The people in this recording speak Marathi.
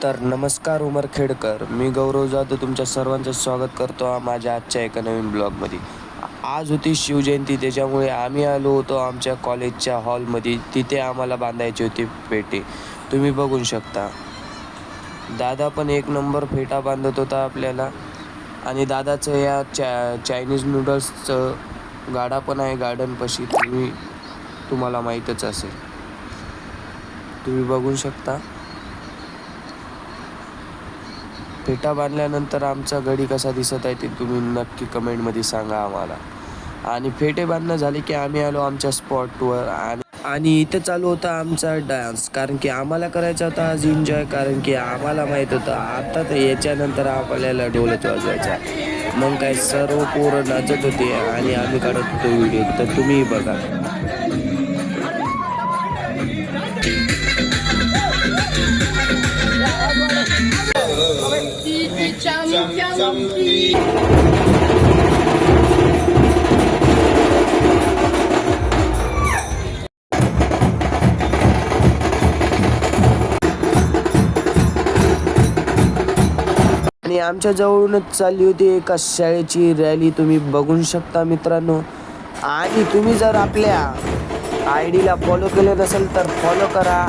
तर नमस्कार उमरखेडकर, मी गौरव जाधव तुमच्या सर्वांचं स्वागत करतो माझ्या आजच्या एका नवीन ब्लॉगमध्ये. आज होती शिवजयंती, त्याच्यामुळे आम्ही आलो होतो आमच्या कॉलेजच्या हॉलमध्ये. तिथे आम्हाला बांधायची होती पेटी. तुम्ही बघू शकता, दादा पण एक नंबर फेटा बांधत होता आपल्याला. आणि दादाचं या चायनीज नूडल्सचं गाडा पण आहे गार्डनपाशी, तुम्हाला माहीतच असेल. तुम्ही बघू शकता. फेटा बांधल्यानंतर आमचा गडी कसा दिसत आहे ते तुम्ही नक्की कमेंटमध्ये सांगा आम्हाला. आणि फेटे बांधणं झाले की आम्ही आलो आमच्या स्पॉटवर. आणि इथं चालू होता आमचा डान्स, कारण की आम्हाला करायचा होता आज एन्जॉय. कारण की आम्हाला माहीत होतं आता तर याच्यानंतर आपल्याला ढोलच वाजवायचा. मग काय सर्व पोरं नाचत होते आणि आम्ही काढत होतो व्हिडिओ. तर तुम्ही बघा. आणि आमच्या जवळूनच चालली होती एका शाळेची रॅली, तुम्ही बघू शकता मित्रांनो. आणि तुम्ही जर आपल्या आय डीला फॉलो केलं नसेल तर फॉलो करा.